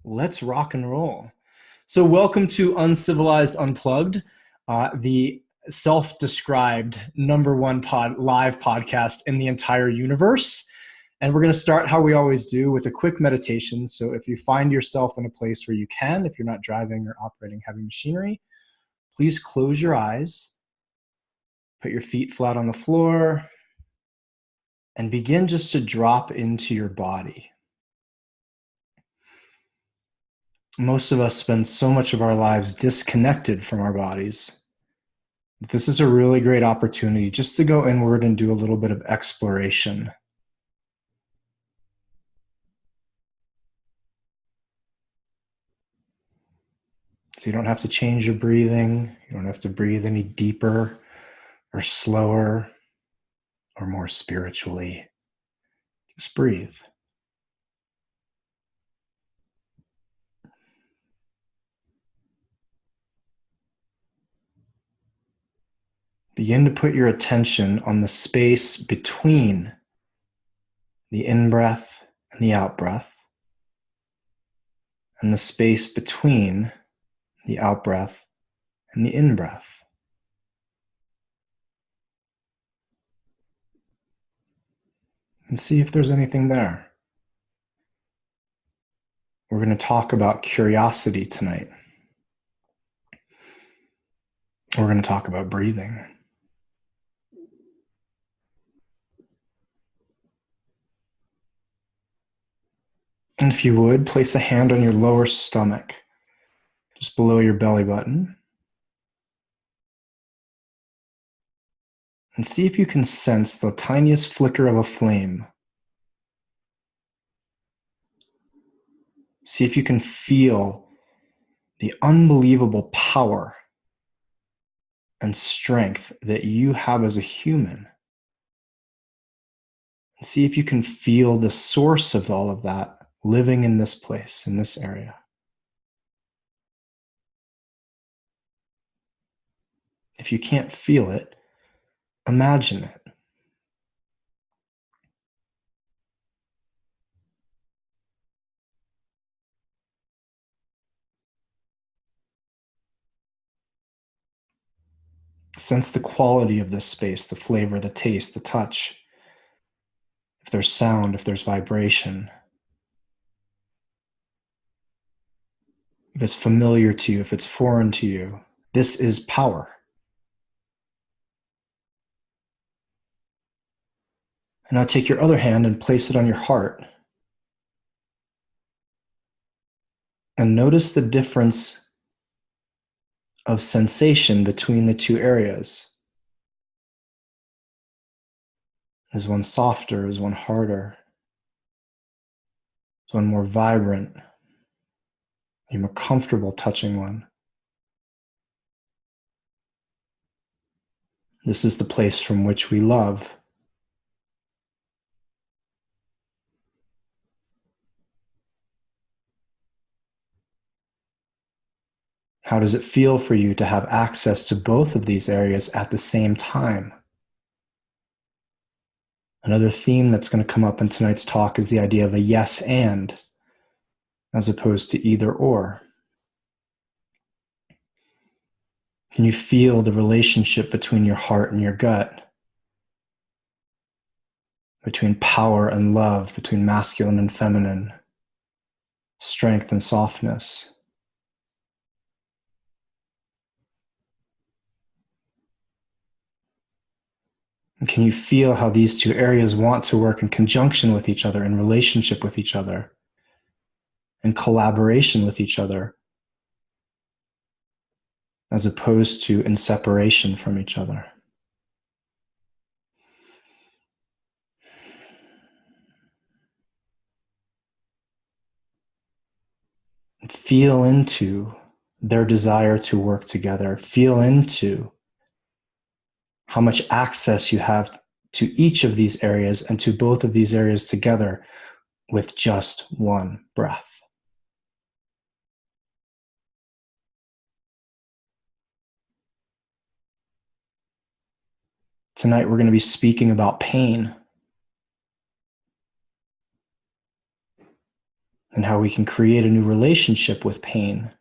Let's rock and roll. So, welcome to Uncivilized Unplugged, the self-described number one live podcast in the entire universe. And we're going to start how we always do with a quick meditation. So, if you find yourself in a place where you can, if you're not driving or operating heavy machinery, please close your eyes, put your feet flat on the floor, and begin just to drop into your body. Most of us spend so much of our lives disconnected from our bodies. This is a really great opportunity just to go inward and do a little bit of exploration. So you don't have to change your breathing. You don't have to breathe any deeper or slower or more spiritually. Just breathe. Begin to put your attention on the space between the in-breath and the out-breath, and the space between the out-breath and the in-breath. And see if there's anything there. We're going to talk about curiosity tonight. We're going to talk about breathing. And if you would, place a hand on your lower stomach, just below your belly button. And see if you can sense the tiniest flicker of a flame. See if you can feel the unbelievable power and strength that you have as a human. And see if you can feel the source of all of that living in this place, in this area. If you can't feel it, imagine it. Sense the quality of this space, the flavor, the taste, the touch. If there's sound, if there's vibration. If it's familiar to you, if it's foreign to you, this is power. And now take your other hand and place it on your heart. And notice the difference of sensation between the two areas. Is one softer? Is one harder? Is one more vibrant? Are you more comfortable touching one? This is the place from which we love. How does it feel for you to have access to both of these areas at the same time? Another theme that's going to come up in tonight's talk is the idea of a yes and, as opposed to either or. Can you feel the relationship between your heart and your gut? Between power and love, between masculine and feminine, strength and softness? And can you feel how these two areas want to work in conjunction with each other, in relationship with each other, in collaboration with each other, as opposed to in separation from each other? Feel into their desire to work together. Feel into how much access you have to each of these areas and to both of these areas together with just one breath. Tonight, we're going to be speaking about pain. and how we can create a new relationship with pain.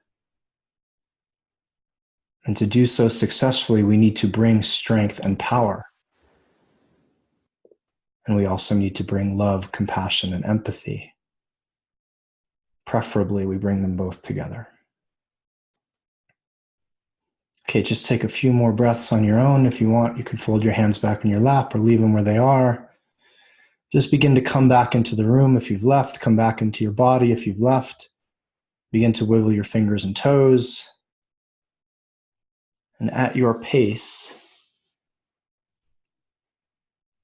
And to do so successfully, we need to bring strength and power. And we also need to bring love, compassion, and empathy. Preferably, we bring them both together. Okay, just take a few more breaths on your own. If you want, you can fold your hands back in your lap or leave them where they are. Just begin to come back into the room if you've left. Come back into your body if you've left. Begin to wiggle your fingers and toes. And at your pace,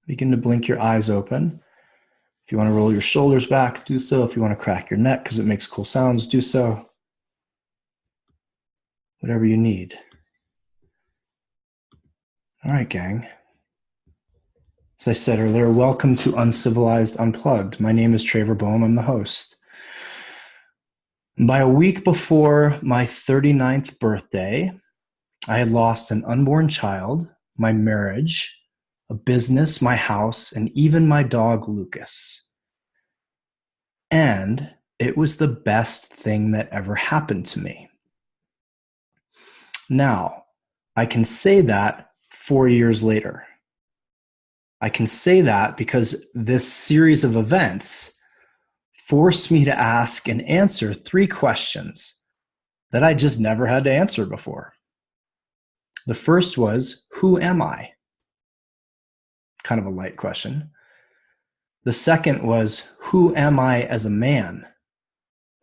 begin to blink your eyes open. If you want to roll your shoulders back, do so. If you want to crack your neck because it makes cool sounds, do so. Whatever you need. All right, gang. As I said earlier, welcome to Uncivilized Unplugged. My name is Traver Boehm. I'm the host. By a week before my 39th birthday, I had lost an unborn child, my marriage, a business, my house, and even my dog, Lucas. And it was the best thing that ever happened to me. Now, I can say that 4 years later. I can say that because this series of events forced me to ask and answer 3 questions that I just never had to answer before. The first was, who am I? Kind of a light question. The second was, who am I as a man? It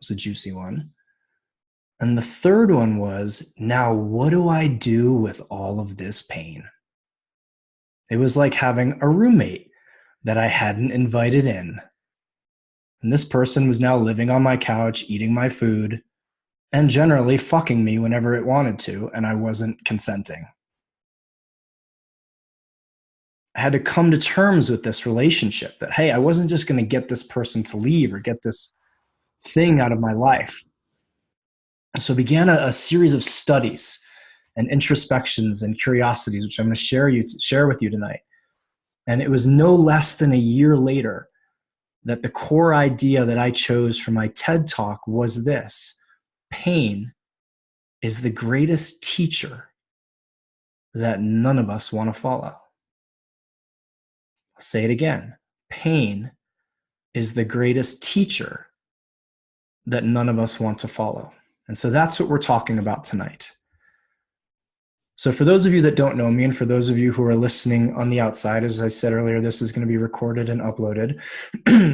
was a juicy one. And the third one was, now what do I do with all of this pain? It was like having a roommate that I hadn't invited in. And this person was now living on my couch, eating my food, and generally fucking me whenever it wanted to, and I wasn't consenting. I had to come to terms with this relationship that, hey, I wasn't just going to get this person to leave or get this thing out of my life. So I began a series of studies and introspections and curiosities, which I'm going to share with you tonight. And it was no less than a year later that the core idea that I chose for my TED Talk was this: pain is the greatest teacher that none of us want to follow. I'll say it again. Pain is the greatest teacher that none of us want to follow. And so that's what we're talking about tonight. So for those of you that don't know me, and for those of you who are listening on the outside, as I said earlier, this is going to be recorded and uploaded.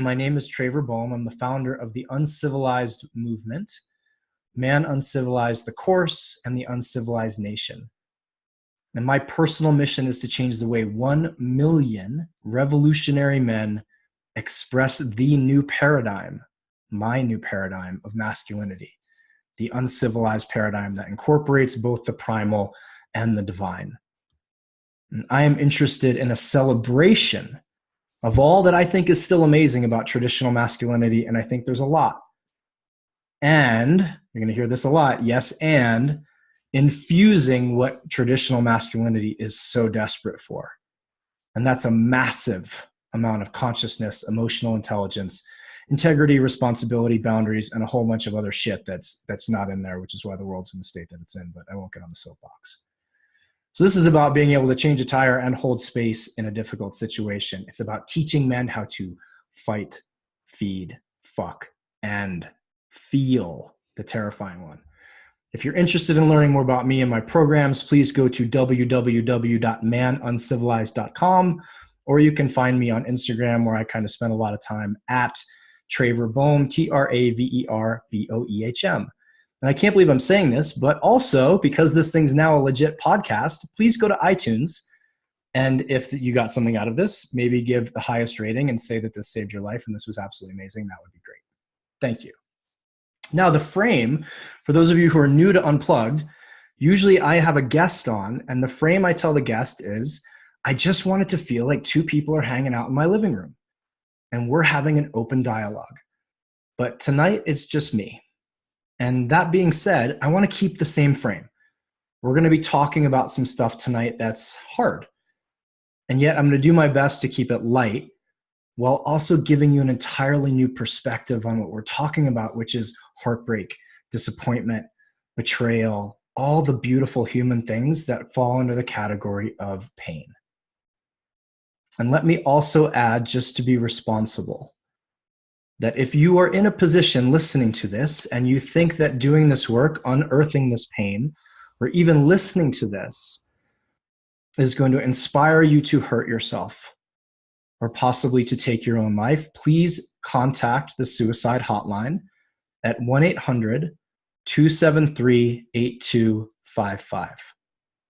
My name is Traver Boehm. I'm the founder of the Uncivilized Movement, Man Uncivilized the Course, and the Uncivilized Nation. And my personal mission is to change the way 1 million revolutionary men express the new paradigm, my new paradigm of masculinity, the uncivilized paradigm that incorporates both the primal and the divine. And I am interested in a celebration of all that I think is still amazing about traditional masculinity, and I think there's a lot. And you're going to hear this a lot, yes, and infusing what traditional masculinity is so desperate for. And that's a massive amount of consciousness, emotional intelligence, integrity, responsibility, boundaries, and a whole bunch of other shit that's not in there, which is why the world's in the state that it's in, but I won't get on the soapbox. So this is about being able to change a tire and hold space in a difficult situation. It's about teaching men how to fight, feed, fuck, and feel the terrifying one. If you're interested in learning more about me and my programs, please go to www.manuncivilized.com, or you can find me on Instagram, where I kind of spend a lot of time at Traver Boehm, Traverboehm. And I can't believe I'm saying this, but also because this thing's now a legit podcast, please go to iTunes. And if you got something out of this, maybe give the highest rating and say that this saved your life and this was absolutely amazing. That would be great. Thank you. Now, the frame, for those of you who are new to Unplugged, usually I have a guest on, and the frame I tell the guest is, I just want it to feel like 2 people are hanging out in my living room and we're having an open dialogue. But tonight it's just me. And that being said, I want to keep the same frame. We're going to be talking about some stuff tonight that's hard. And yet I'm going to do my best to keep it light while also giving you an entirely new perspective on what we're talking about, which is heartbreak, disappointment, betrayal, all the beautiful human things that fall under the category of pain. And let me also add, just to be responsible, that if you are in a position listening to this and you think that doing this work, unearthing this pain, or even listening to this is going to inspire you to hurt yourself or possibly to take your own life, please contact the suicide hotline at 1-800-273-8255.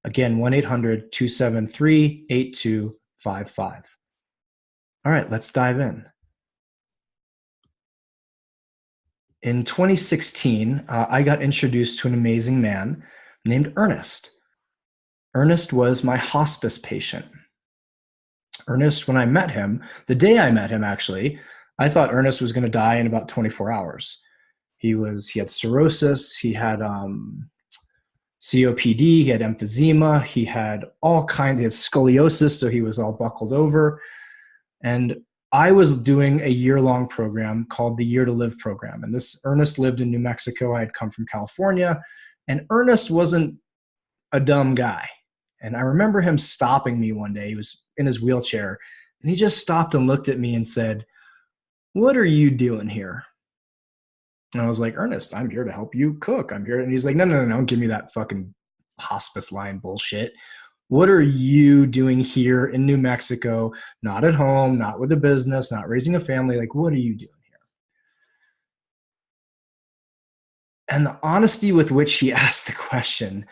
Again, 1-800-273-8255. All right, let's dive in. In 2016, I got introduced to an amazing man named Ernest. Ernest was my hospice patient. Ernest, when I met him, the day I met him, actually, I thought Ernest was going to die in about 24 hours. He had cirrhosis, he had COPD, he had emphysema, he had scoliosis, so he was all buckled over. And I was doing a year-long program called the Year to Live program. And Ernest lived in New Mexico. I had come from California. And Ernest wasn't a dumb guy. And I remember him stopping me one day. He was in his wheelchair. And he just stopped and looked at me and said, "What are you doing here?" And I was like, "Ernest, I'm here to help you cook. I'm here." And he's like, No, don't give me that fucking hospice line bullshit. What are you doing here in New Mexico? Not at home, not with a business, not raising a family. Like, what are you doing here? And the honesty with which he asked the question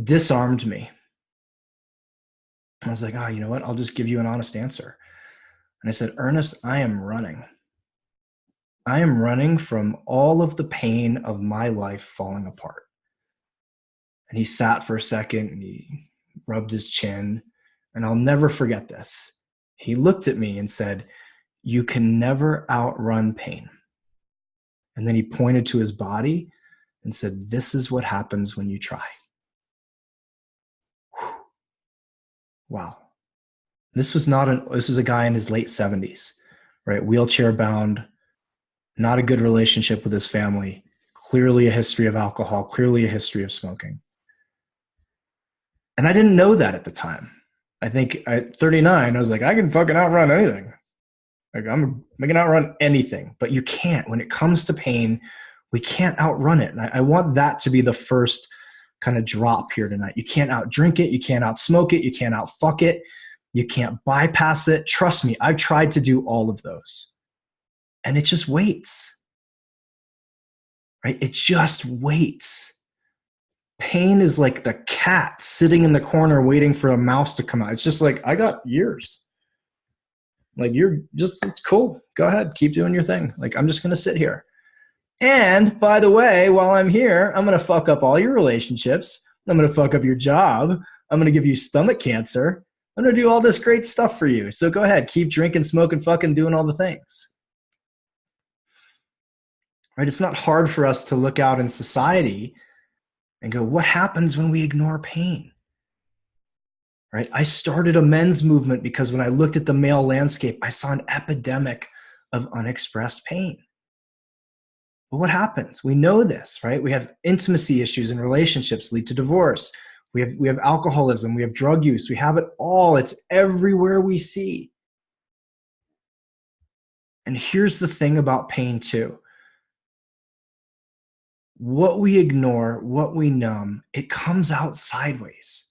disarmed me. I was like, oh, you know what? I'll just give you an honest answer. And I said, "Ernest, I am running. I am running from all of the pain of my life falling apart." And he sat for a second and he rubbed his chin. And I'll never forget this. He looked at me and said, "You can never outrun pain." And then he pointed to his body and said, "This is what happens when you try." Whew. Wow. This was a guy in his late 70s, right? Wheelchair bound, not a good relationship with his family, clearly a history of alcohol, clearly a history of smoking. And I didn't know that at the time. I think at 39, I was like, I can fucking outrun anything. Like I can outrun anything, but you can't. When it comes to pain, we can't outrun it. And I want that to be the first kind of drop here tonight. You can't outdrink it. You can't outsmoke it. You can't outfuck it. You can't bypass it. Trust me, I've tried to do all of those. And it just waits, right? It just waits. Pain is like the cat sitting in the corner waiting for a mouse to come out. It's just like, I got years. Like, it's cool. Go ahead. Keep doing your thing. Like, I'm just going to sit here. And by the way, while I'm here, I'm going to fuck up all your relationships. I'm going to fuck up your job. I'm going to give you stomach cancer. I'm going to do all this great stuff for you. So go ahead. Keep drinking, smoking, fucking doing all the things. Right? It's not hard for us to look out in society and go, what happens when we ignore pain? Right? I started a men's movement because when I looked at the male landscape, I saw an epidemic of unexpressed pain. But what happens? We know this, right? We have intimacy issues in relationships lead to divorce. We have alcoholism. We have drug use. We have it all. It's everywhere we see. And here's the thing about pain too. What we ignore, what we numb, it comes out sideways.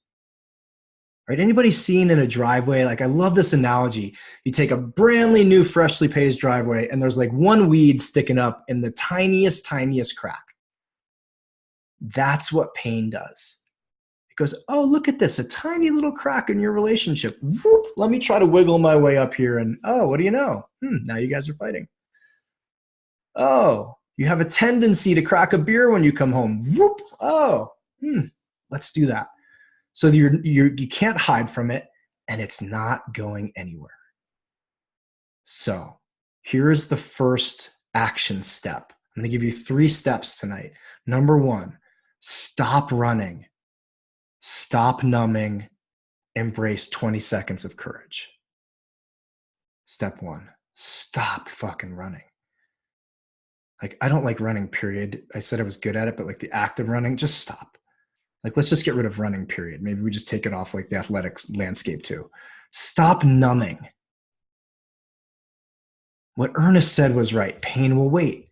Right? Anybody seen in a driveway? Like, I love this analogy. You take a brand new, freshly paved driveway, and there's like one weed sticking up in the tiniest crack. That's what pain does. It goes, oh, look at this, a tiny little crack in your relationship. Whoop, let me try to wiggle my way up here, and oh, what do you know? Now you guys are fighting. Oh, you have a tendency to crack a beer when you come home. Whoop, oh, let's do that. So you can't hide from it, and it's not going anywhere. So here's the first action step. I'm going to give you 3 steps tonight. Number 1, stop running, stop numbing, embrace 20 seconds of courage. Step one, stop fucking running. Like, I don't like running, period. I said I was good at it, but like the act of running, just stop. Like, let's just get rid of running, period. Maybe we just take it off like the athletics landscape too. Stop numbing. What Ernest said was right. Pain will wait.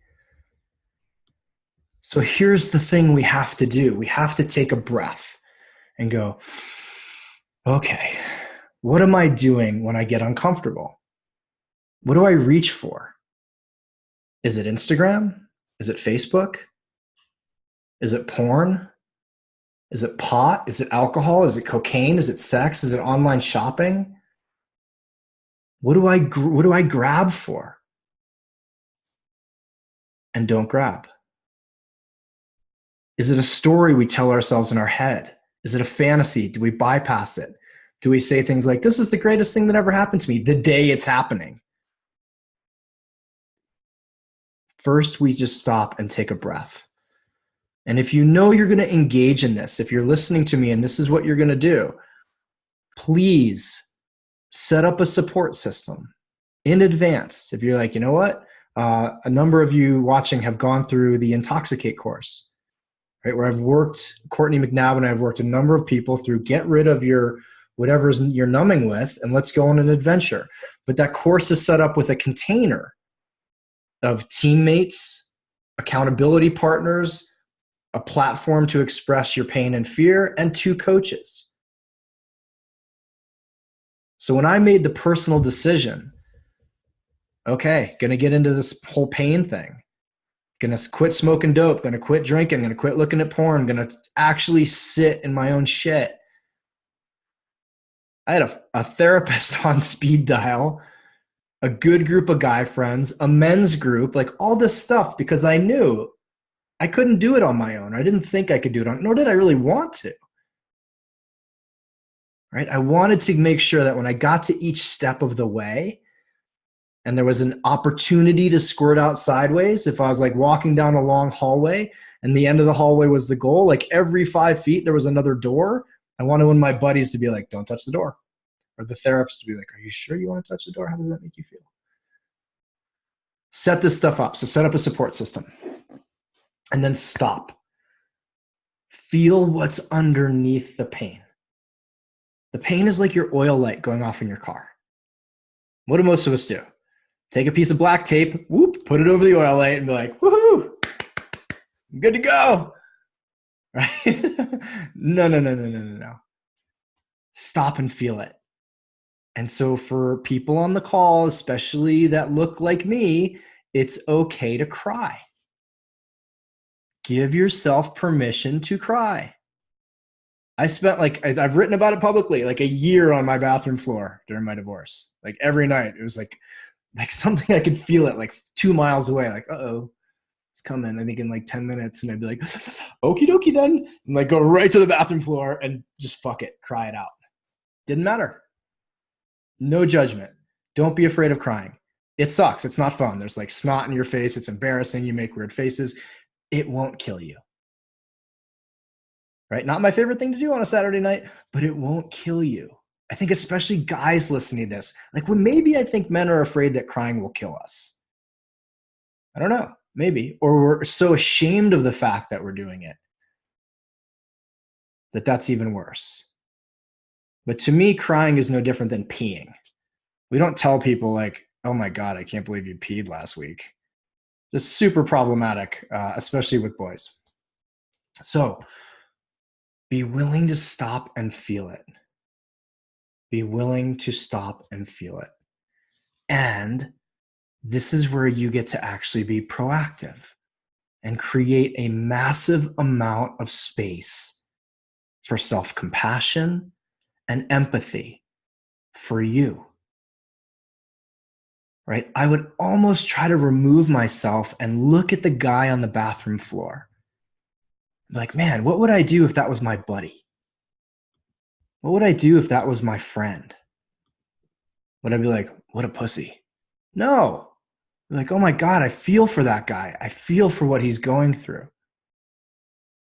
So here's the thing we have to do. We have to take a breath and go, okay, what am I doing when I get uncomfortable? What do I reach for? Is it Instagram? Is it Facebook? Is it porn? Is it pot? Is it alcohol? Is it cocaine? Is it sex? Is it online shopping? What do I grab for? And don't grab. Is it a story we tell ourselves in our head? Is it a fantasy? Do we bypass it? Do we say things like, this is the greatest thing that ever happened to me the day it's happening? First, we just stop and take a breath. And if you know you're going to engage in this, if you're listening to me and this is what you're going to do, please set up a support system in advance. If you're like, you know what? A number of you watching have gone through the Intoxicate course, right? Where I've worked, Courtney McNabb and I have worked a number of people through get rid of your whatever you're numbing with and let's go on an adventure. But that course is set up with a container of teammates, accountability partners, a platform to express your pain and fear, and 2 coaches. So when I made the personal decision, okay, gonna get into this whole pain thing, gonna quit smoking dope, gonna quit drinking, gonna quit looking at porn, gonna actually sit in my own shit. I had a therapist on speed dial, a good group of guy friends, a men's group, like all this stuff, because I knew I couldn't do it on my own. I didn't think I could do it on, nor did I really want to. Right? I wanted to make sure that when I got to each step of the way and there was an opportunity to squirt out sideways, if I was like walking down a long hallway and the end of the hallway was the goal, like every 5 feet there was another door, I wanted one of my buddies to be like, don't touch the door. Or the therapist to be like, are you sure you want to touch the door? How does that make you feel? Set this stuff up. So set up a support system. And then stop. Feel what's underneath the pain. The pain is like your oil light going off in your car. What do most of us do? Take a piece of black tape, whoop, put it over the oil light and be like, woohoo, I'm good to go. Right? No. Stop and feel it. And so for people on the call, especially that look like me, it's okay to cry. Give yourself permission to cry. I spent I've written about it publicly, like a year on my bathroom floor during my divorce. Like every night, it was like something I could feel it like 2 miles away. Like, uh-oh, it's coming. I think in like 10 minutes. And I'd be like, okie dokie then. And like go right to the bathroom floor and just fuck it, cry it out. Didn't matter. No judgment. Don't be afraid of crying. It sucks. It's not fun. There's like snot in your face. It's embarrassing. You make weird faces. It won't kill you. Right? Not my favorite thing to do on a Saturday night, but it won't kill you. I think especially guys listening to this, like maybe I think men are afraid that crying will kill us. I don't know, maybe. Or we're so ashamed of the fact that we're doing it that that's even worse. But to me, crying is no different than peeing. We don't tell people like, oh my God, I can't believe you peed last week. Just super problematic, especially with boys. So be willing to stop and feel it. Be willing to stop and feel it. And this is where you get to actually be proactive and create a massive amount of space for self-compassion and empathy for you. Right? I would almost try to remove myself and look at the guy on the bathroom floor. Like, man, what would I do if that was my buddy? What would I do if that was my friend? Would I be like, what a pussy? No. Like, oh my God, I feel for that guy. I feel for what he's going through.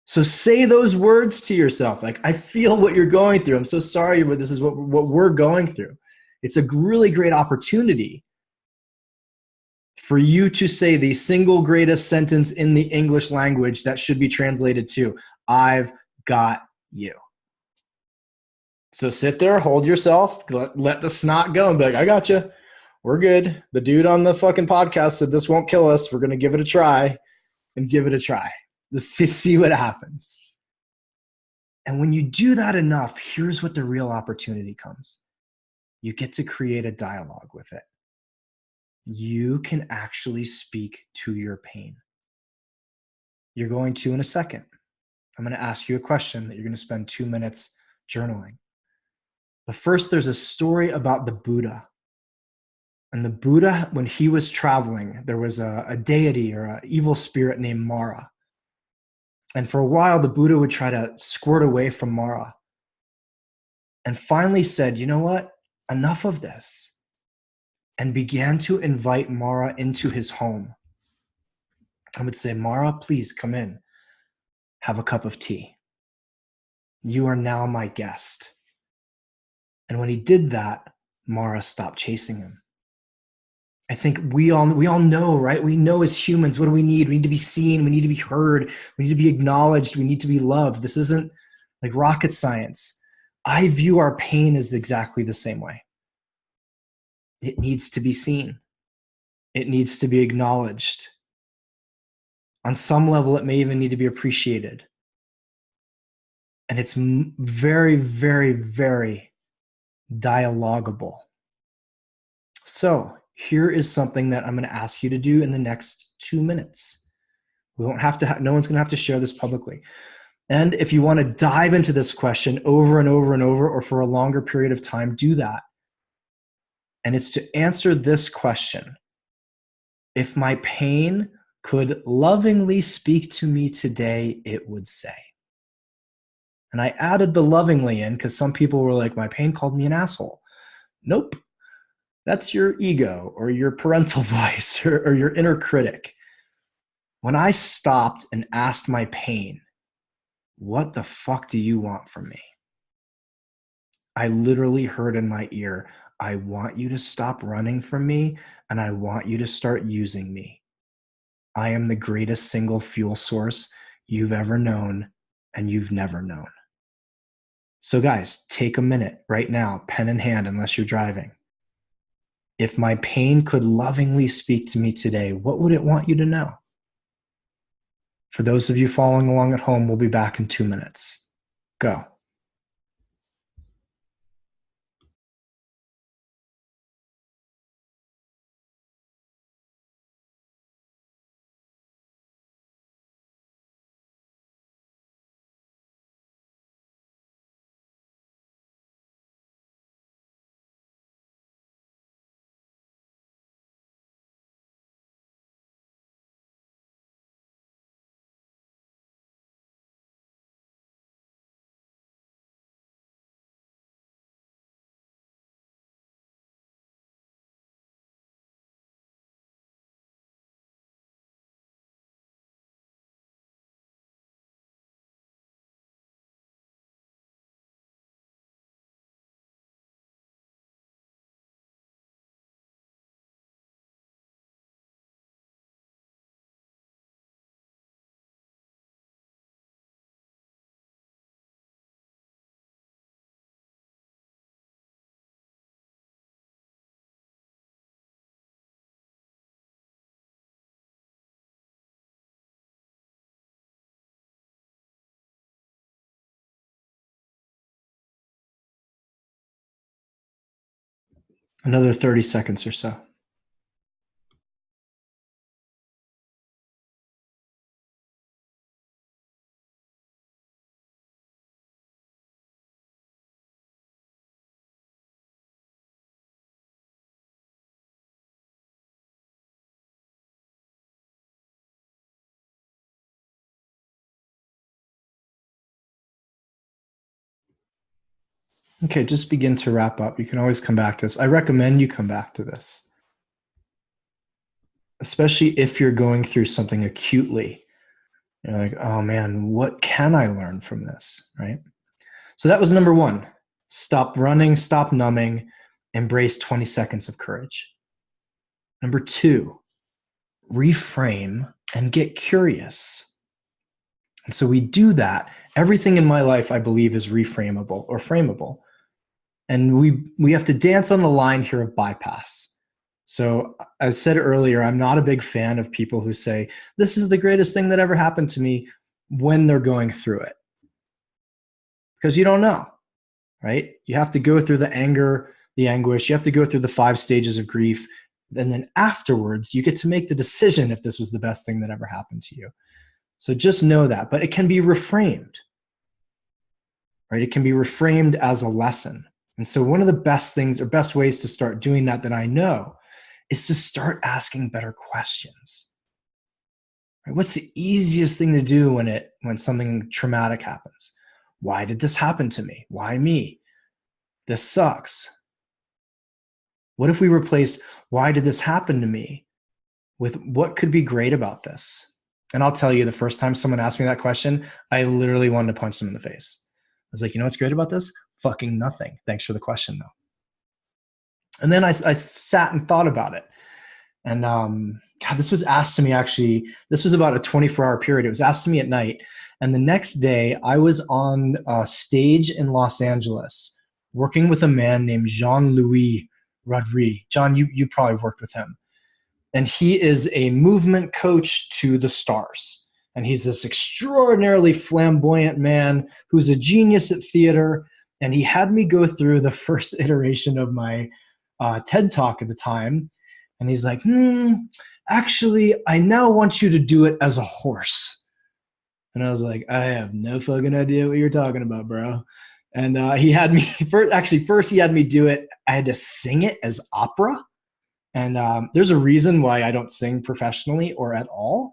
So say those words to yourself. Like, I feel what you're going through. I'm so sorry, but this is what we're going through. It's a really great opportunity for you to say the single greatest sentence in the English language that should be translated to, I've got you. So sit there, hold yourself, let the snot go and be like, I got you. We're good. The dude on the fucking podcast said this won't kill us. We're going to give it a try and give it a try. Let's see what happens. And when you do that enough, here's what the real opportunity comes. You get to create a dialogue with it. You can actually speak to your pain. You're going to in a second. I'm going to ask you a question that you're going to spend 2 minutes journaling. But first, there's a story about the Buddha. And the Buddha, when he was traveling, there was a deity or an evil spirit named Mara. And for a while, the Buddha would try to squirt away from Mara. And finally said, you know what? Enough of this. And began to invite Mara into his home. I would say, Mara, please come in. Have a cup of tea. You are now my guest. And when he did that, Mara stopped chasing him. I think we all know, right? We know as humans, what do we need? We need to be seen. We need to be heard. We need to be acknowledged. We need to be loved. This isn't like rocket science. I view our pain as exactly the same way. It needs to be seen. It needs to be acknowledged. On some level, it may even need to be appreciated. And it's very, very, very dialogable. So here is something that I'm going to ask you to do in the next 2 minutes. We won't have to, no one's going to have to share this publicly. And if you want to dive into this question over and over and over, or for a longer period of time, do that. And it's to answer this question. If my pain could lovingly speak to me today, it would say. And I added the lovingly in because some people were like, my pain called me an asshole. Nope. That's your ego or your parental voice or your inner critic. When I stopped and asked my pain, what the fuck do you want from me? I literally heard in my ear, I want you to stop running from me and I want you to start using me. I am the greatest single fuel source you've ever known and you've never known. So guys, take a minute right now, pen in hand, unless you're driving. If my pain could lovingly speak to me today, what would it want you to know? For those of you following along at home, we'll be back in 2 minutes. Go. Another 30 seconds or so. Okay, just begin to wrap up. You can always come back to this. I recommend you come back to this, especially if you're going through something acutely. You're like, oh man, what can I learn from this, right? So that was number 1. Stop running, stop numbing, embrace 20 seconds of courage. Number 2, reframe, and get curious. And so we do that. Everything in my life, I believe, is reframable or frameable. And we have to dance on the line here of bypass. So as I said earlier, I'm not a big fan of people who say, this is the greatest thing that ever happened to me when they're going through it. Because you don't know, right? You have to go through the anger, the anguish. You have to go through the 5 stages of grief. And then afterwards, you get to make the decision if this was the best thing that ever happened to you. So just know that. But it can be reframed, right? It can be reframed as a lesson. And so one of the best things or best ways to start doing that I know is to start asking better questions. Right? What's the easiest thing to do when something traumatic happens? Why did this happen to me? Why me? This sucks. What if we replace why did this happen to me with what could be great about this? And I'll tell you, the first time someone asked me that question, I literally wanted to punch them in the face. I was like, you know what's great about this? Fucking nothing. Thanks for the question, though. And then I sat and thought about it. And God, this was asked to me actually, this was about a 24-hour period. It was asked to me at night. And the next day, I was on a stage in Los Angeles working with a man named Jean-Louis Rodrigue. John, you probably worked with him. And he is a movement coach to the stars. And he's this extraordinarily flamboyant man who's a genius at theater. And he had me go through the first iteration of my TED Talk at the time. And he's like, actually, I now want you to do it as a horse. And I was like, I have no fucking idea what you're talking about, bro. And he had me, first he had me do it. I had to sing it as opera. And there's a reason why I don't sing professionally or at all.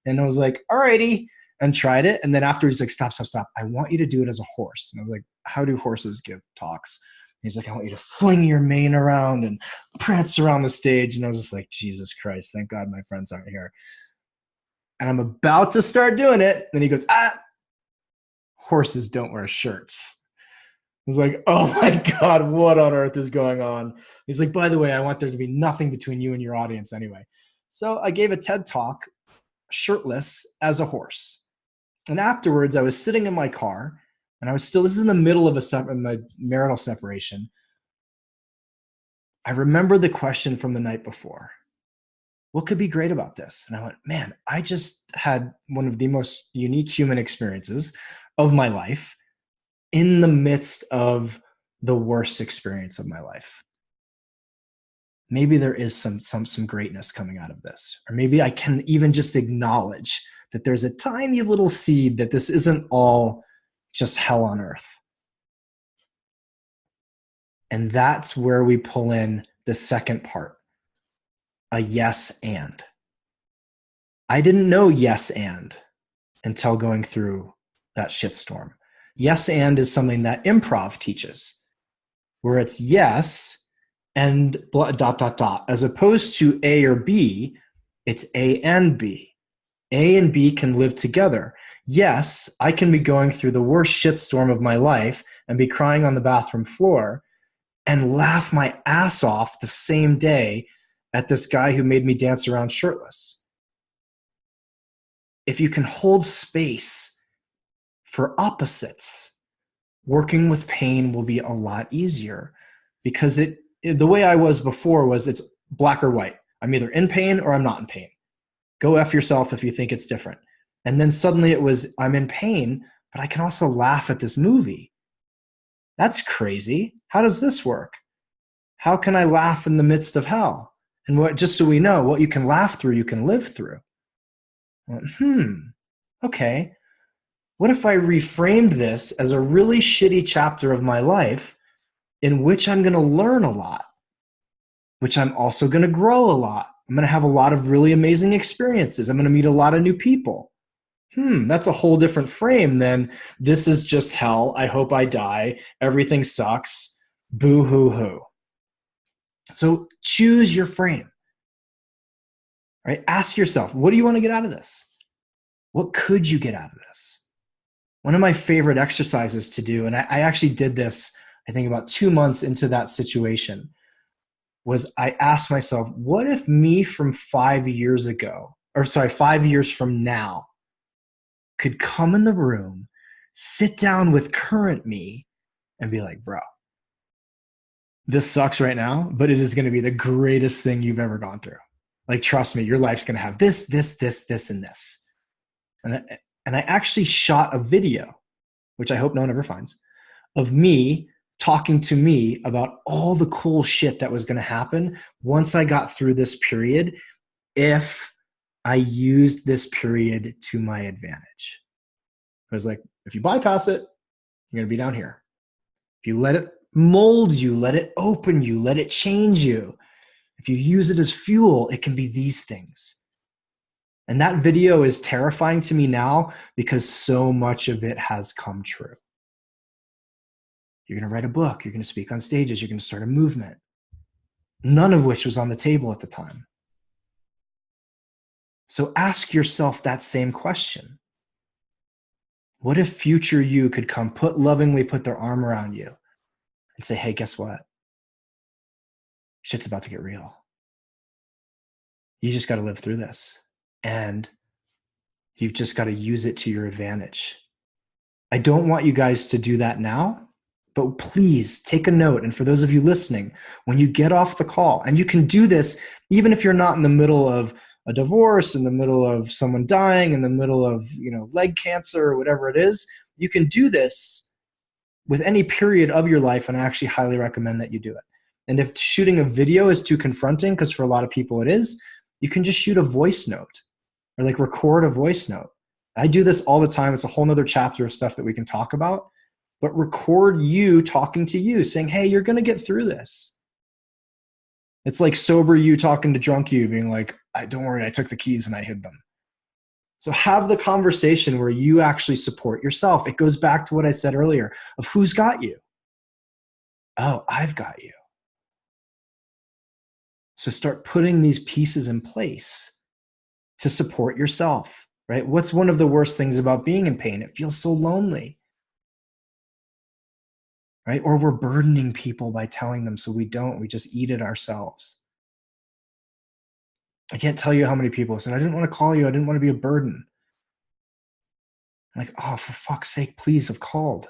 And I was like, alrighty, and tried it. And then after he's like, stop. I want you to do it as a horse. And I was like, how do horses give talks? And he's like, I want you to fling your mane around and prance around the stage. And I was just like, Jesus Christ, thank God my friends aren't here. And I'm about to start doing it. And he goes, horses don't wear shirts. I was like, oh my God, what on earth is going on? He's like, by the way, I want there to be nothing between you and your audience anyway. So I gave a TED Talk shirtless as a horse. And afterwards, I was sitting in my car, and this is in the middle of my marital separation. I remember the question from the night before. What could be great about this? And I went, man, I just had one of the most unique human experiences of my life in the midst of the worst experience of my life. Maybe there is some greatness coming out of this. Or maybe I can even just acknowledge that there's a tiny little seed that this isn't all just hell on earth. And that's where we pull in the second part, a yes and. I didn't know yes and until going through that shitstorm. Yes and is something that improv teaches, where it's yes and ... As opposed to A or B, it's A and B. A and B can live together. Yes, I can be going through the worst shitstorm of my life and be crying on the bathroom floor and laugh my ass off the same day at this guy who made me dance around shirtless. If you can hold space for opposites, working with pain will be a lot easier, because the way I was before was it's black or white. I'm either in pain or I'm not in pain. Go F yourself if you think it's different. And then suddenly it was, I'm in pain, but I can also laugh at this movie. That's crazy. How does this work? How can I laugh in the midst of hell? And just so we know, what you can laugh through, you can live through. I went, okay. What if I reframed this as a really shitty chapter of my life in which I'm going to learn a lot, which I'm also going to grow a lot. I'm going to have a lot of really amazing experiences. I'm going to meet a lot of new people. That's a whole different frame than this is just hell. I hope I die. Everything sucks. Boo hoo hoo. So choose your frame, right? Ask yourself, what do you want to get out of this? What could you get out of this? One of my favorite exercises to do, and I actually did this, I think about 2 months into that situation, was I asked myself, what if me from 5 years ago, 5 years from now, could come in the room, sit down with current me, and be like, bro, this sucks right now, but it is going to be the greatest thing you've ever gone through. Like, trust me, your life's going to have this, this, this, this, and this. And I actually shot a video, which I hope no one ever finds, of me talking to me about all the cool shit that was going to happen once I got through this period, if I used this period to my advantage. I was like, if you bypass it, you're going to be down here. If you let it mold you, let it open you, let it change you, if you use it as fuel, it can be these things. And that video is terrifying to me now because so much of it has come true. You're going to write a book. You're going to speak on stages. You're going to start a movement. None of which was on the table at the time. So ask yourself that same question. What if future you could come lovingly put their arm around you and say, hey, guess what? Shit's about to get real. You just got to live through this. And you've just got to use it to your advantage. I don't want you guys to do that now, but please take a note. And for those of you listening, when you get off the call, and you can do this even if you're not in the middle of a divorce, in the middle of someone dying, in the middle of, leg cancer or whatever it is, you can do this with any period of your life. And I actually highly recommend that you do it. And if shooting a video is too confronting, because for a lot of people it is, you can just shoot a voice note or record a voice note. I do this all the time. It's a whole nother chapter of stuff that we can talk about, but record you talking to you saying, hey, you're going to get through this. It's like sober you talking to drunk you being like, don't worry, I took the keys and I hid them. So have the conversation where you actually support yourself. It goes back to what I said earlier of who's got you. Oh, I've got you. So start putting these pieces in place to support yourself, right? What's one of the worst things about being in pain? It feels so lonely, right? Or we're burdening people by telling them, so we just eat it ourselves. I can't tell you how many people said, I didn't want to call you. I didn't want to be a burden. I'm like, oh, for fuck's sake, please have called.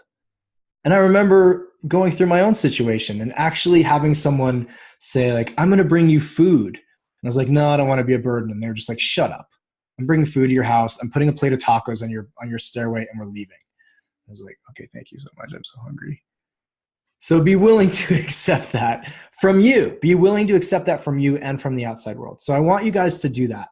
And I remember going through my own situation and actually having someone say I'm going to bring you food. And I was like, no, I don't want to be a burden. And they're just like, shut up. I'm bringing food to your house. I'm putting a plate of tacos on your stairway and we're leaving. I was like, okay, thank you so much. I'm so hungry. So be willing to accept that from you. Be willing to accept that from you and from the outside world. So I want you guys to do that.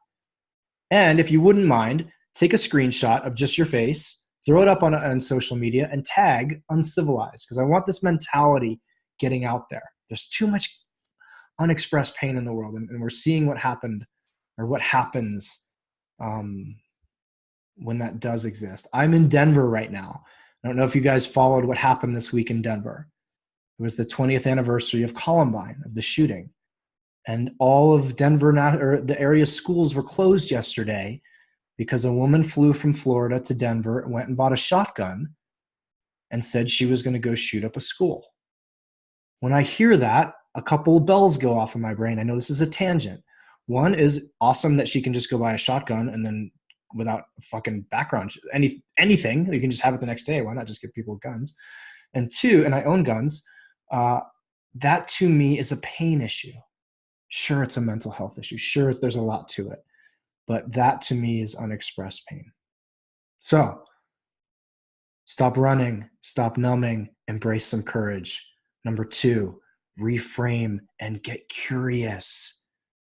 And if you wouldn't mind, take a screenshot of just your face, throw it up on social media, and tag Uncivilized, because I want this mentality getting out there. There's too much unexpressed pain in the world, and we're seeing what happened or what happens when that does exist. I'm in Denver right now. I don't know if you guys followed what happened this week in Denver. It was the 20th anniversary of Columbine, of the shooting. And all of Denver, or the area schools were closed yesterday because a woman flew from Florida to Denver and went and bought a shotgun and said she was going to go shoot up a school. When I hear that, a couple of bells go off in my brain. I know this is a tangent. One is awesome that she can just go buy a shotgun and then without fucking background, anything, you can just have it the next day. Why not just give people guns? And two, and I own guns, that to me is a pain issue. Sure, it's a mental health issue. Sure, there's a lot to it. But that to me is unexpressed pain. So stop running, stop numbing, embrace some courage. Number two, reframe and get curious.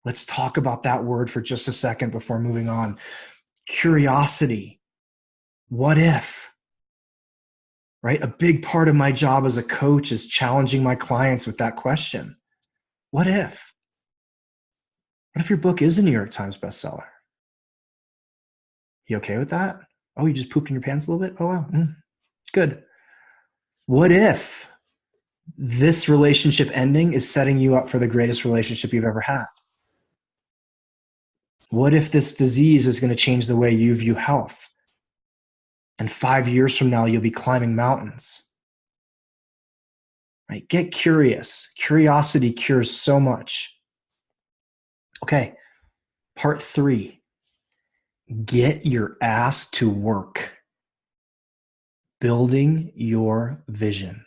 Let's talk about that word for just a second before moving on. Curiosity. What if? Right? A big part of my job as a coach is challenging my clients with that question. What if? What if your book is a New York Times bestseller? You okay with that? Oh, you just pooped in your pants a little bit? Oh, wow. Good. What if this relationship ending is setting you up for the greatest relationship you've ever had? What if this disease is going to change the way you view health? And 5 years from now, you'll be climbing mountains. right? Get curious. Curiosity cures so much. Okay, part 3, get your ass to work. Building your vision.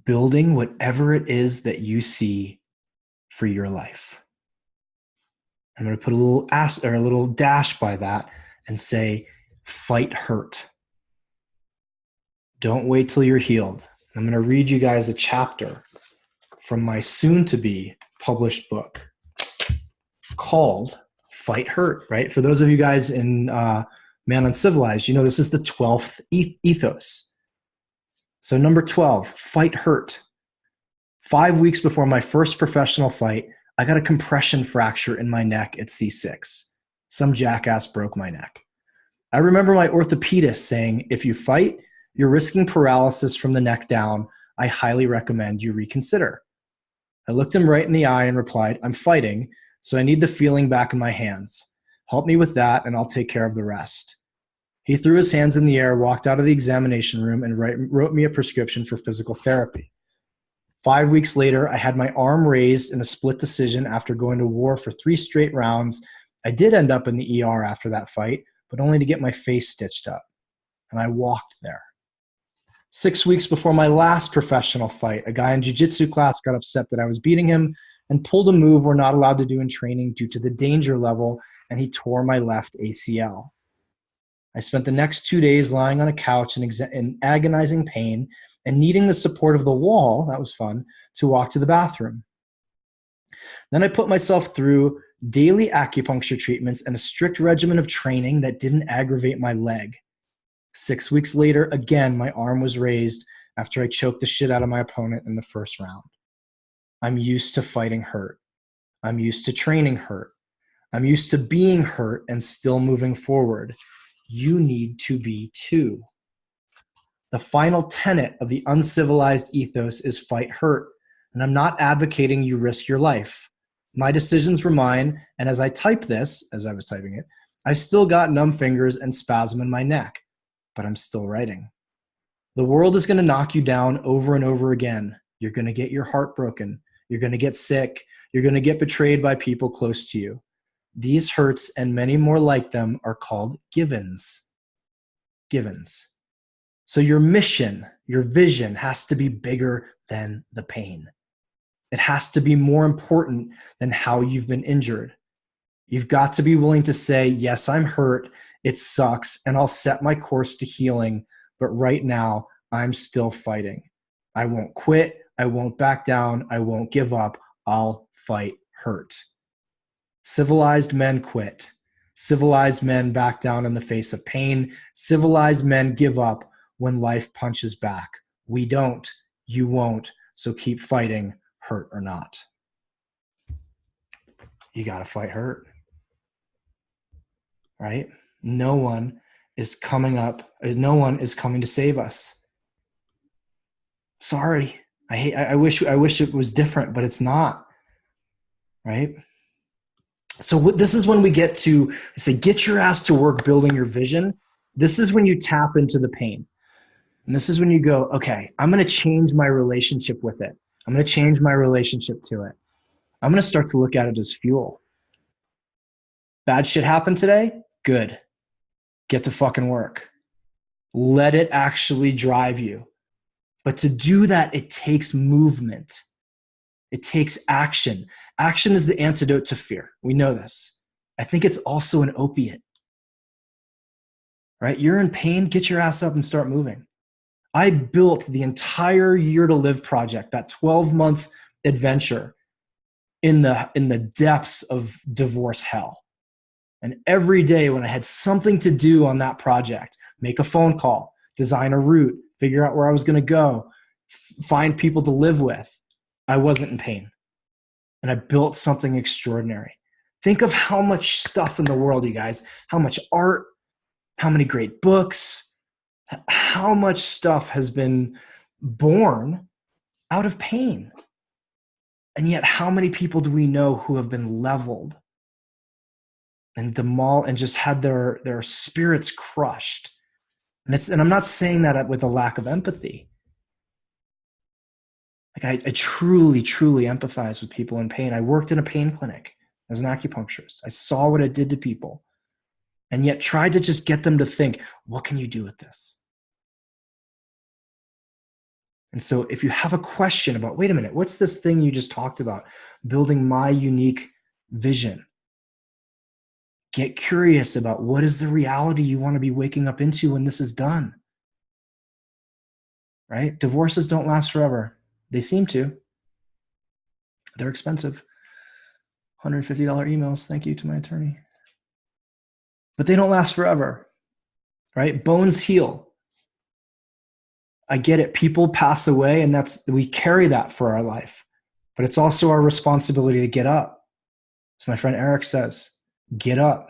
Building whatever it is that you see for your life. I'm going to put a little dash by that and say, fight hurt. Don't wait till you're healed. I'm going to read you guys a chapter from my soon-to-be published book called Fight Hurt, right? For those of you guys in Man Uncivilized, you know this is the 12th ethos. So number 12, fight hurt. 5 weeks before my first professional fight, I got a compression fracture in my neck at C6. Some jackass broke my neck. I remember my orthopedist saying, if you fight, you're risking paralysis from the neck down. I highly recommend you reconsider. I looked him right in the eye and replied, I'm fighting, so I need the feeling back in my hands. Help me with that, and I'll take care of the rest. He threw his hands in the air, walked out of the examination room, and wrote me a prescription for physical therapy. 5 weeks later, I had my arm raised in a split decision after going to war for 3 straight rounds. I did end up in the ER after that fight, but only to get my face stitched up. And I walked there. 6 weeks before my last professional fight, a guy in jiu-jitsu class got upset that I was beating him and pulled a move we're not allowed to do in training due to the danger level, and he tore my left ACL. I spent the next 2 days lying on a couch in agonizing pain and needing the support of the wall, that was fun, to walk to the bathroom. Then I put myself through daily acupuncture treatments and a strict regimen of training that didn't aggravate my leg. 6 weeks later, again, my arm was raised after I choked the shit out of my opponent in the first round. I'm used to fighting hurt. I'm used to training hurt. I'm used to being hurt and still moving forward. You need to be too. The final tenet of the uncivilized ethos is fight hurt, and I'm not advocating you risk your life. My decisions were mine, and as I type this, as I was typing it, I still got numb fingers and spasm in my neck, but I'm still writing. The world is going to knock you down over and over again. You're going to get your heart broken. You're going to get sick. You're going to get betrayed by people close to you. These hurts and many more like them are called givens. Givens. So your mission, your vision has to be bigger than the pain. It has to be more important than how you've been injured. You've got to be willing to say, yes, I'm hurt. It sucks. And I'll set my course to healing. But right now, I'm still fighting. I won't quit. I won't back down. I won't give up. I'll fight hurt. Civilized men quit. Civilized men back down in the face of pain. Civilized men give up when life punches back. We don't. You won't. So keep fighting, hurt or not. You got to fight hurt. Right? No one is coming to save us. Sorry. I wish it was different, but it's not. Right? So this is when we get to say, get your ass to work building your vision. This is when you tap into the pain. And this is when you go, okay, I'm going to change my relationship with it. I'm going to change my relationship to it. I'm going to start to look at it as fuel. Bad shit happened today? Good. Get to fucking work. Let it actually drive you. But to do that, it takes movement. It takes action. Action is the antidote to fear. We know this. I think it's also an opiate. Right? You're in pain, get your ass up and start moving. I built the entire Year to Live project, that 12-month adventure in the depths of divorce hell. And every day when I had something to do on that project, make a phone call, design a route, figure out where I was going to go, find people to live with, I wasn't in pain. And I built something extraordinary. Think of how much stuff in the world, you guys, how much art, how many great books, how much stuff has been born out of pain. And yet how many people do we know who have been leveled and demolished and just had their spirits crushed? And I'm not saying that with a lack of empathy. Like I truly, truly empathize with people in pain. I worked in a pain clinic as an acupuncturist. I saw what it did to people, and yet tried to just get them to think, what can you do with this? And so if you have a question about, wait a minute, what's this thing you just talked about? Building my unique vision. Get curious about what is the reality you want to be waking up into when this is done. Right? Divorces don't last forever. They seem to. They're expensive. $150 emails. Thank you to my attorney. But they don't last forever. Right? Bones heal. I get it. People pass away, and we carry that for our life. But it's also our responsibility to get up. As my friend Eric says, get up.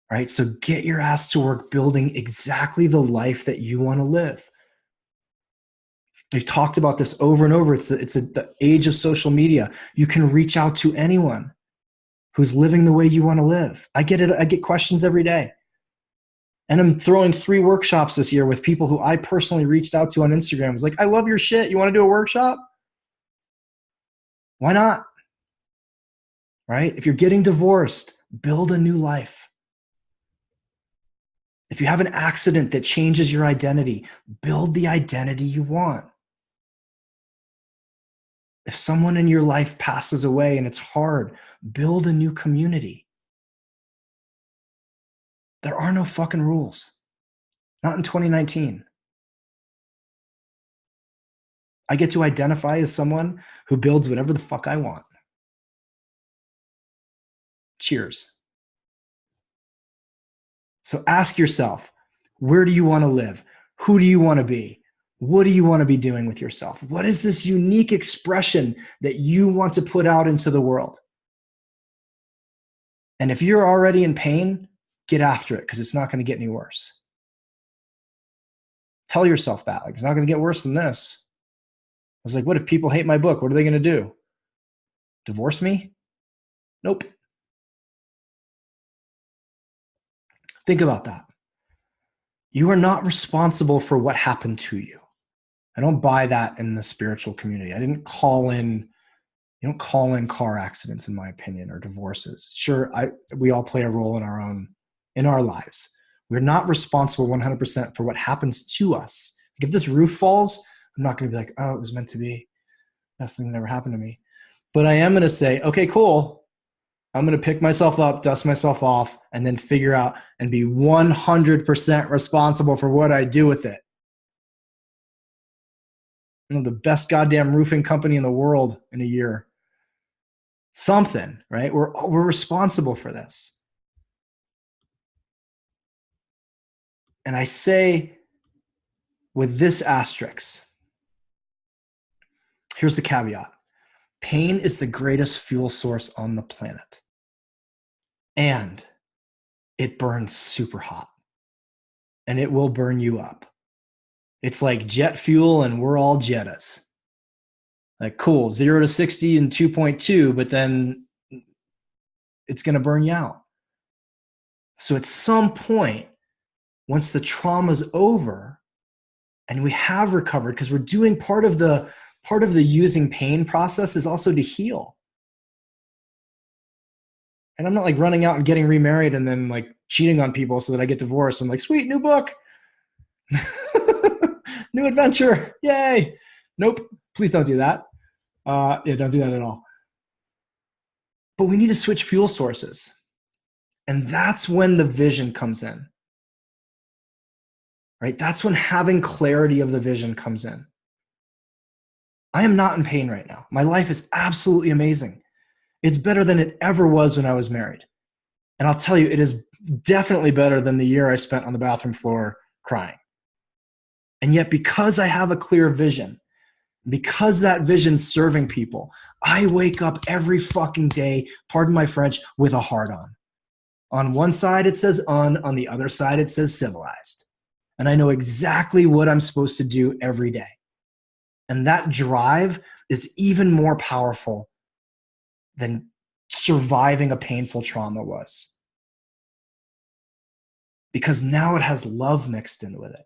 Right? So get your ass to work building exactly the life that you want to live. We've talked about this over and over. It's the age of social media. You can reach out to anyone who's living the way you want to live. I get it. I get questions every day. And I'm throwing 3 workshops this year with people who I personally reached out to on Instagram. I was like, I love your shit. You want to do a workshop? Why not? Right? If you're getting divorced, build a new life. If you have an accident that changes your identity, build the identity you want. If someone in your life passes away and it's hard, build a new community. There are no fucking rules. Not in 2019. I get to identify as someone who builds whatever the fuck I want. Cheers. So ask yourself, where do you want to live? Who do you want to be? What do you want to be doing with yourself? What is this unique expression that you want to put out into the world? And if you're already in pain, get after it, because it's not going to get any worse. Tell yourself that. Like, it's not going to get worse than this. I was like, what if people hate my book? What are they going to do? Divorce me? Nope. Think about that. You are not responsible for what happened to you. I don't buy that in the spiritual community. You don't call in car accidents, in my opinion, or divorces. Sure, we all play a role in our lives. We're not responsible 100% for what happens to us. Like if this roof falls, I'm not going to be like, oh, it was meant to be. Best thing that ever happened to me. But I am going to say, okay, cool. I'm going to pick myself up, dust myself off, and then figure out and be 100% responsible for what I do with it. The best goddamn roofing company in the world in a year. Something, right? We're responsible for this. And I say with this asterisk, here's the caveat. Pain is the greatest fuel source on the planet. And it burns super hot. And it will burn you up. It's like jet fuel, and we're all Jettas. Like, cool, 0 to 60 in 2.2, but then it's going to burn you out. So at some point, once the trauma's over and we have recovered, because we're doing part of the using pain process is also to heal. And I'm not like running out and getting remarried and then like cheating on people so that I get divorced. I'm like, sweet, new book. New adventure. Yay. Nope. Please don't do that. Don't do that at all. But we need to switch fuel sources. And that's when the vision comes in. Right? That's when having clarity of the vision comes in. I am not in pain right now. My life is absolutely amazing. It's better than it ever was when I was married. And I'll tell you, it is definitely better than the year I spent on the bathroom floor crying. And yet, because I have a clear vision, because that vision's serving people, I wake up every fucking day, pardon my French, with a heart on. On one side, it says on the other side, it says civilized. And I know exactly what I'm supposed to do every day. And that drive is even more powerful than surviving a painful trauma was. Because now it has love mixed in with it.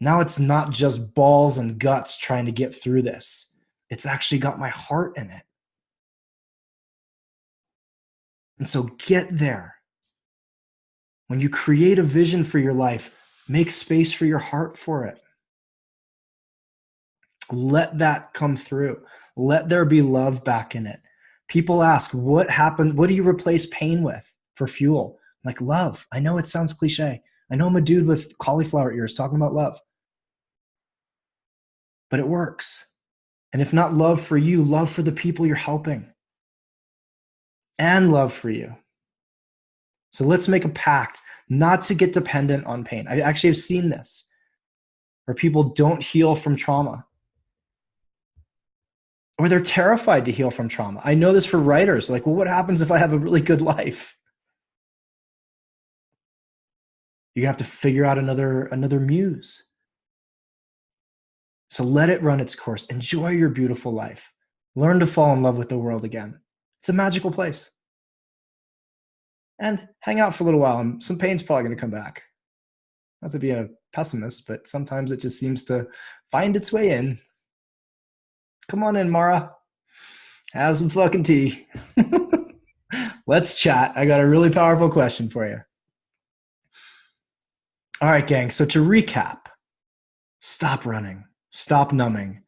Now it's not just balls and guts trying to get through this. It's actually got my heart in it. And so get there. When you create a vision for your life, make space for your heart for it. Let that come through. Let there be love back in it. People ask, what happened? What do you replace pain with for fuel? I'm like, love. I know it sounds cliche. I know I'm a dude with cauliflower ears talking about love. But it works. And if not love for you, love for the people you're helping. And love for you. So let's make a pact not to get dependent on pain. I actually have seen this where people don't heal from trauma. Or they're terrified to heal from trauma. I know this for writers. Like, well, what happens if I have a really good life? You're gonna have to figure out another muse. So let it run its course. Enjoy your beautiful life. Learn to fall in love with the world again. It's a magical place. And hang out for a little while, and some pain's probably gonna come back. Not to be a pessimist, but sometimes it just seems to find its way in. Come on in, Mara. Have some fucking tea. Let's chat. I got a really powerful question for you. All right, gang. So to recap, stop running. Stop numbing.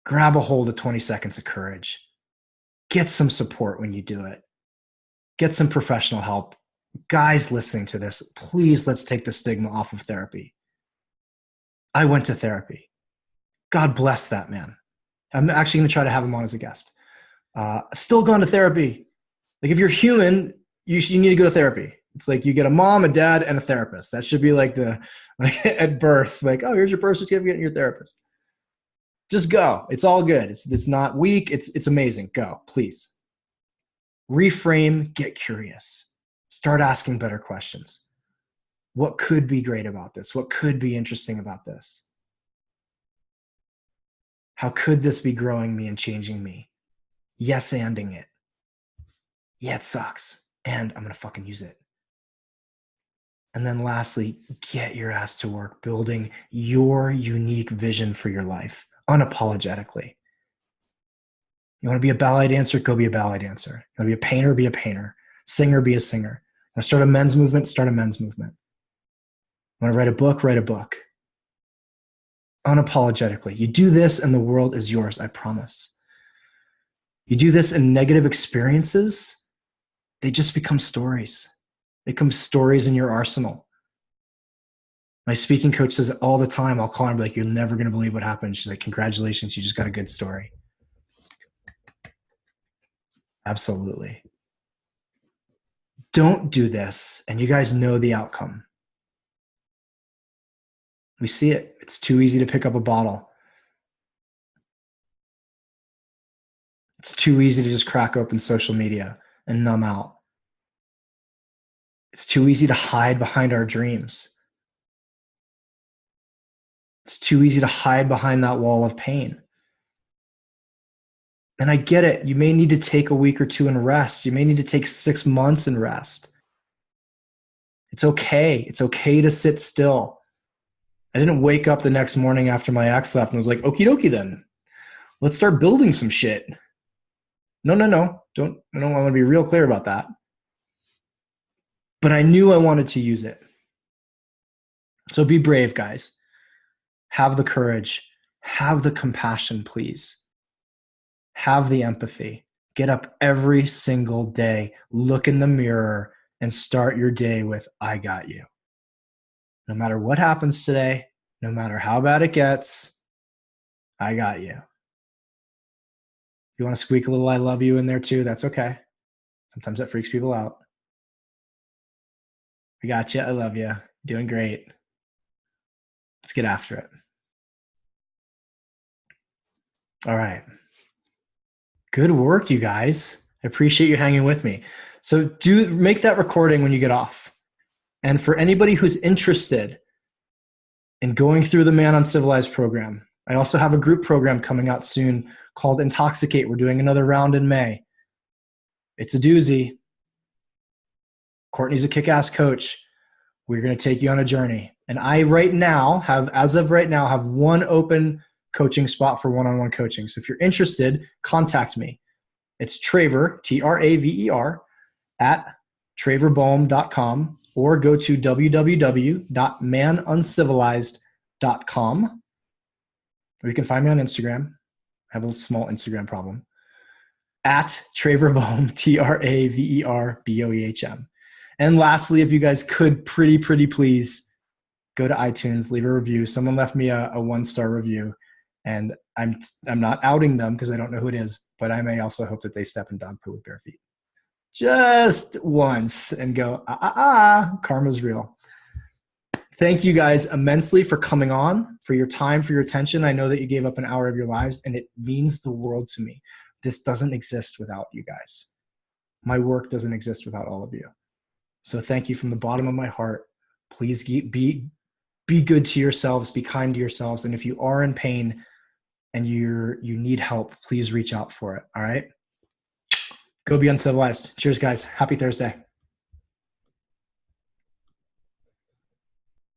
Grab a hold of 20 seconds of courage. Get some support when you do it. Get some professional help. Guys listening to this, please let's take the stigma off of therapy. I went to therapy. God bless that man. I'm actually going to try to have him on as a guest. Still going to therapy. Like if you're human, you need to go to therapy. It's like you get a mom, a dad, and a therapist. That should be like at birth, like, oh, here's your birth certificate and your therapist. Just go. It's all good. It's not weak. It's amazing. Go, please. Reframe, get curious. Start asking better questions. What could be great about this? What could be interesting about this? How could this be growing me and changing me? Yes-anding it. Yeah, it sucks. And I'm going to fucking use it. And then lastly, get your ass to work building your unique vision for your life, unapologetically. You want to be a ballet dancer? Go be a ballet dancer. You want to be a painter? Be a painter. Singer? Be a singer. You want to start a men's movement? Start a men's movement. You want to write a book? Write a book. Unapologetically. You do this and the world is yours, I promise. You do this in negative experiences, they just become stories. They become stories in your arsenal. My speaking coach says it all the time. I'll call her and be like, you're never going to believe what happened. She's like, congratulations, you just got a good story. Absolutely. Don't do this, and you guys know the outcome. We see it. It's too easy to pick up a bottle. It's too easy to just crack open social media and numb out. It's too easy to hide behind our dreams. It's too easy to hide behind that wall of pain. And I get it. You may need to take a week or two and rest. You may need to take 6 months and rest. It's okay. It's okay to sit still. I didn't wake up the next morning after my ex left and was like, okie dokie then. Let's start building some shit. No. I don't want to be real clear about that. But I knew I wanted to use it. So be brave, guys. Have the courage. Have the compassion, please. Have the empathy. Get up every single day, look in the mirror, and start your day with, I got you. No matter what happens today, no matter how bad it gets, I got you. If you want to squeak a little I love you in there too, that's okay. Sometimes that freaks people out. I got you. I love you. Doing great. Let's get after it. All right. Good work, you guys. I appreciate you hanging with me. So make that recording when you get off. And for anybody who's interested in going through the Man Uncivilized program, I also have a group program coming out soon called Intoxicate. We're doing another round in May. It's a doozy. Courtney's a kick-ass coach. We're going to take you on a journey. And I as of right now, have one open coaching spot for one-on-one coaching. So if you're interested, contact me. It's Traver, Traver, at traverboehm.com, or go to www.manuncivilized.com. Or you can find me on Instagram. I have a small Instagram problem. At Traverboehm, Traverboehm. And lastly, if you guys could pretty please go to iTunes, leave a review. Someone left me a 1-star review, and I'm not outing them because I don't know who it is, but I may also hope that they step in dog poo with bare feet. Just once and go, karma's real. Thank you guys immensely for coming on, for your time, for your attention. I know that you gave up an hour of your lives, and it means the world to me. This doesn't exist without you guys. My work doesn't exist without all of you. So thank you from the bottom of my heart. Please be good to yourselves, be kind to yourselves. And if you are in pain and you need help, please reach out for it. All right. Go be uncivilized. Cheers, guys. Happy Thursday.